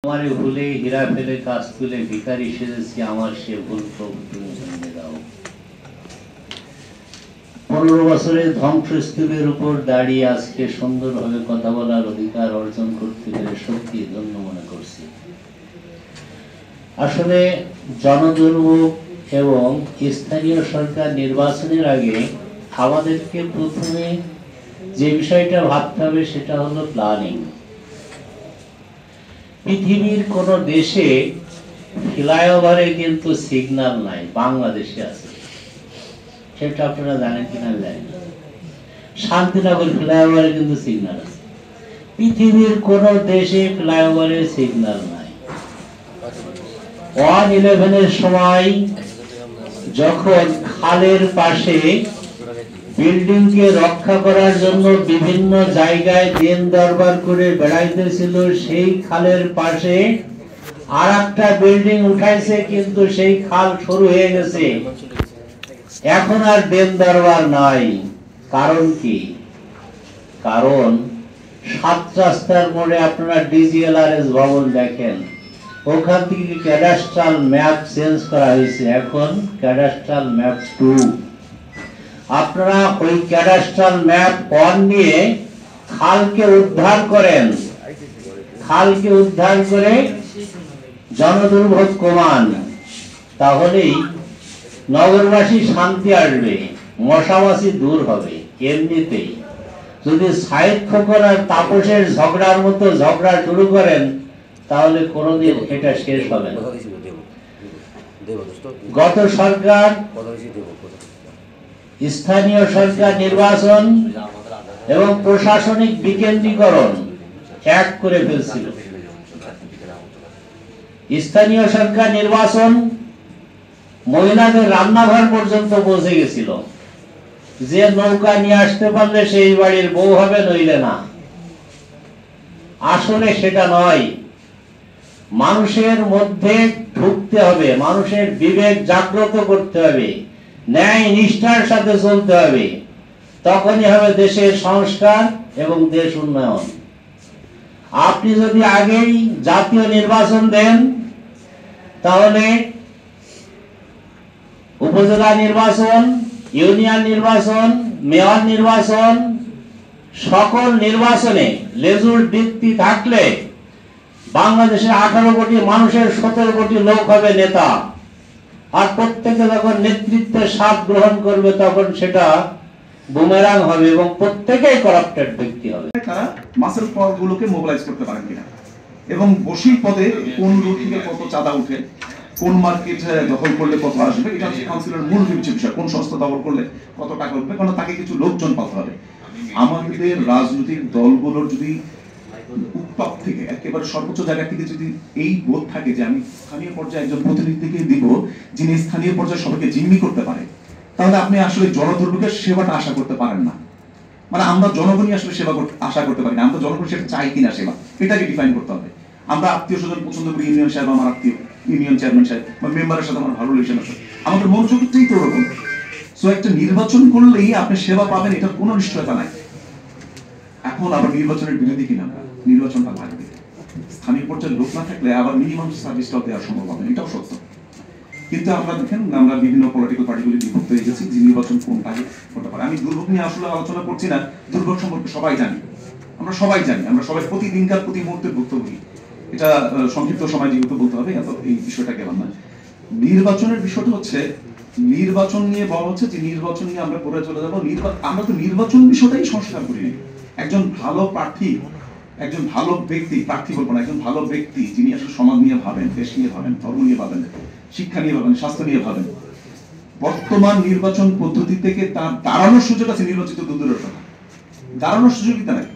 আমার ভুলে হীরা ফেলে কাজ তুলে ভিখারি সেজেছি, আমার সে ভুল প্রভু তুমি ভেঙে দাও। 15 বছরের ধ্বংসস্তূপের উপর দাঁড়িয়ে আজকে সুন্দরভাবে কথা বলার অধিকার অর্জন করতে পেরে সত্যি ধন্য মনে করছি। আসলে জনদুর্ভোগ এবং স্থানীয় সরকার নির্বাচনের আগে আমাদেরকে প্রথমে যে বিষয়টা ভাবতে হবে সেটা হলো প্ল্যানিং। পৃথিবীর কোন দেশে ফ্লাইওভারে কিন্তু সিগন্যাল নাই, বাংলাদেশে আছে। সেটা আপনারা জানেন কিনা জানেন। শান্তিনগর ফ্লাইওভারে কিন্তু সিগন্যাল আছে। পৃথিবীর কোন দেশে ফ্লাইওভারে সিগন্যাল নাই। 1/11 সময় যখন খালের পাশে বিল্ডিং কে রক্ষা করার জন্য বিভিন্ন জায়গায় দিন দরবার করে বেড়াইতেছিল, সেই খালের পাশে আরেকটা বিল্ডিং উঠাইছে, কিন্তু সেই খাল সরু হয়ে গেছে, এখন আর দিন দরবার নাই। কারণ কি? কারণ 7 রাস্তার মোড়ে আপনারা ডিজিএলআরএস ভবন দেখেন, ওখান থেকে ক্যাডাস্ট্রাল ম্যাপ চেঞ্জ করা হয়েছে, এখন ক্যাডাস্ট্রাল ম্যাপ 2। আপনারা ওই ক্যাডাস্ট্রাল ম্যাপ 1 নিয়ে খালকে উদ্ধার করেন, খালকে উদ্ধার করে জনদুর্ভোগ কমান, তাহলেই নগরবাসী শান্তি আসবে, মশামাছি দূর হবে। এমনিতেই যদি সাইদ খোকন আর তাপসের ঝগড়ার মতো ঝগড়া শুরু করেন তাহলে কোনোদিন এটা শেষ হবে না। গত সরকার স্থানীয় সরকার নির্বাচন এবং প্রশাসনিক বিকেন্দ্রীকরণ এক করে ফেলছিল। স্থানীয় সরকার নির্বাচন মহিলাদের রান্নাঘর পর্যন্ত পৌঁছে গেছিল, যে নৌকা নিয়ে আসতে পারলে সেই বাড়ির বউ হবে, নইলে না। আসলে সেটা নয়, মানুষের মধ্যে ঢুকতে হবে, মানুষের বিবেক জাগ্রত করতে হবে, ন্যায় নিষ্ঠার সাথে চলতে হবে, তখনই হবে দেশের সংস্কার এবং দেশ উন্নয়ন। আপনি যদি আগেই জাতীয় নির্বাচন দেন তাহলে উপজেলা নির্বাচন, ইউনিয়ন নির্বাচন, মেয়র নির্বাচন, সকল নির্বাচনে লেজুর বৃত্তি থাকলে বাংলাদেশের 18 কোটি মানুষের 17 কোটি লোক হবে নেতা, আর প্রত্যেকে যখন নেতৃত্বের স্বাদ গ্রহণ করবে তখন সেটা বুমেরাং হবে এবং প্রত্যেকেই করাপ্টেড ব্যক্তি হবে। তারা মাসেল পাওয়ারগুলোকে মোবিলাইজ করতে পারেন কিনা, এবং বসি পদে কোন রুট থেকে কত চাঁদা উঠে, কোন মার্কেট দখল করলে কত আসবে, এটা হচ্ছে কাউন্সিলের মূল বিষয়। কোন সংস্থা দখল করলে কত টাকা উঠবে, কারণ তাকে কিছু লোকজন পাতে হবে। আমাদের রাজনৈতিক দলগুলোর যদি উৎপাদ থেকে একেবারে সর্বোচ্চ জায়গা থেকে যদি এই বোধ থাকে যে আমি স্থানীয় পর্যায়ে একজন প্রতিনিধিকে দিব যিনি স্থানীয় পর্যায়ে সবাইকে জিম্মি করতে পারে, তাহলে আপনি আসলে জনদুর্ভোগের সেবাটা আশা করতে পারেন না। মানে আমরা জনগণই আসলে সেবা আশা করতে পারি না, আমরা জনগণ সেটা চাই কিনা সেবা, এটাকে ডিফাইন করতে হবে। আমরা আত্মীয় স্বজন পছন্দ করি, ইউনিয়ন সাহেব আমার আত্মীয়, ইউনিয়ন চেয়ারম্যান সাহেব বা মেম্বারের সাথে আমার ভালো রিলেশন আছে, আমাদের মনোযোগটাই তো ওরকম। সো একটা নির্বাচন করলেই আপনি সেবা পাবেন এটার কোনো নিশ্চয়তা নাই। এখন আবার নির্বাচনের বিরোধী কিনা, নির্বাচনটা লাগবে, স্থানীয় পর্যায়ে লোক না থাকলে আবার মিনিমাম সার্ভিসটাও দেওয়া সম্ভব হবে, এটাও সত্য। কিন্তু আমরা দেখেন আমরা বিভিন্ন পলিটিক্যাল পার্টিগুলি বিভক্ত হয়ে গেছি যে নির্বাচন কোনটা করতে পারে। আমি দুর্ভোগ নিয়ে আসলে আলোচনা করছি না, দুর্ভোগ সম্পর্কে সবাই জানি, আমরা সবাই জানি, আমরা সবাই প্রতিদিনকার প্রতি মুহূর্তে ভুক্তভোগী। এটা সংক্ষিপ্ত সময় যেহেতু বলতে হবে, এত এই বিষয়টা কেমন না। নির্বাচনের বিষয়টা হচ্ছে নির্বাচন নিয়ে বলা হচ্ছে যে নির্বাচন নিয়ে আমরা পরে চলে যাবো। আমরা তো নির্বাচন বিষয়টাই সংস্কার করিনি। একজন ভালো প্রার্থী, একজন ভালো ব্যক্তি, প্রার্থী বলবো না, একজন ভালো ব্যক্তি যিনি আসলে সমাজ নিয়ে ভাবেন, দেশ নিয়ে ভাবেন, ধর্ম নিয়ে ভাবেন, শিক্ষা নিয়ে ভাবেন, স্বাস্থ্য নিয়ে ভাবেন, বর্তমান নির্বাচন পদ্ধতি থেকে তার দাঁড়ানোর সুযোগ আছে, নির্বাচিত দূরের কথা, দাঁড়ানোর সুযোগই তা নাই।